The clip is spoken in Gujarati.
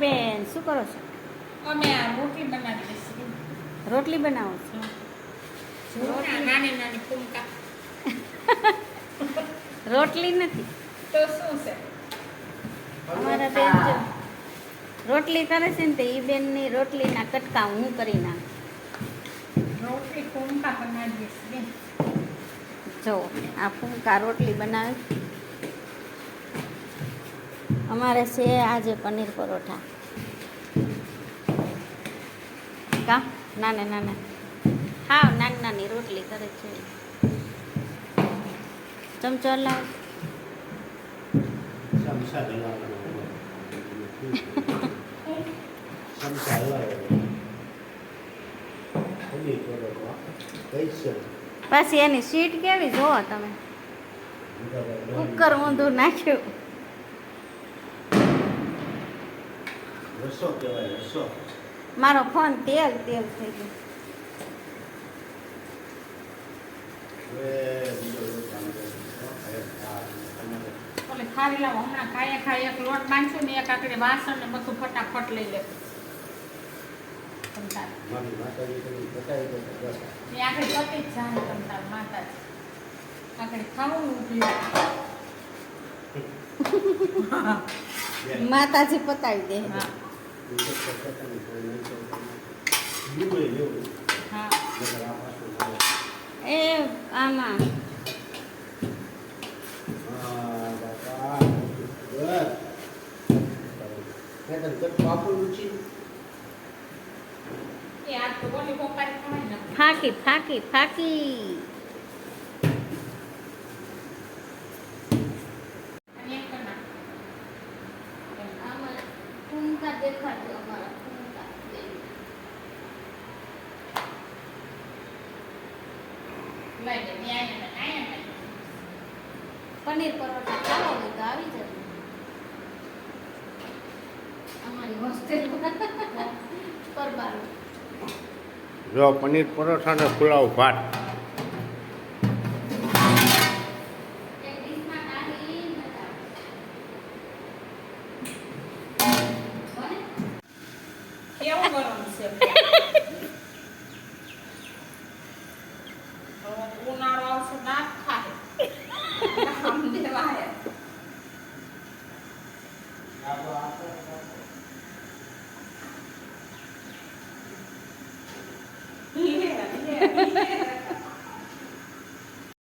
બેન શું કરો છો? અમે આ રોટલી બનાવી છીએ. રોટલી બનાવો છો? નાની નાની ફૂમકા. રોટલી નથી. તો શું છે? અમારા બેન જો રોટલી કરે છે ને તે એ બેનની રોટલીના કટકા હું કરી નાખું. રોટલી ફૂમકા બનાવીએ છીએ. જો આ ફૂમકા રોટલી બનાવે. અમારે છે આજે પનીર પરોઠા. કા નાના નાના હા નાની નાની રોટલી કરે છે. ચમચો લાવ. સમસા પછી એની સીટ કેવી જોવો તમે. કુકર ઊંધું નાખ્યું. રસો કહેવાય રસો. મારો ફોન તેલ તેલ થઈ ગયો. ઓલે ખારી લાવો હમણાં ખાય એક લોટ બાંધશું ને એક આકડે વાસણ ને બધું ફટાફટ લઈ લે. મારી માતાજી કદી બતાવી દે તો બસ. એ આકડે પતી જ જાય તમતાર માતાજી. આકડે ખાવું ઊભી. માતાજી પતાવી દે. હા હા એ આમાં એ આ તો ઓલી કોપારી ખાવાય ને. ફાકી ફાકી ફાકી. અને એક કર નાખ. આમાં ફૂમકા દેખાડજો અમારા ફૂમકા. લઈ લે ન્યાય ને આયા ને. પનીર પરોઠા ચાલો હોય તો આવી જજો. અમારી હોસ્ટેલ પરબાર. જો પનીર પરોઠા ને પુલાવ ભાત. એક ડીશમાં ડાલી નતા. બને? કેવું ગરમ છે. ઉનાળો આવશે દાંત ખાય. આમ દેવાય.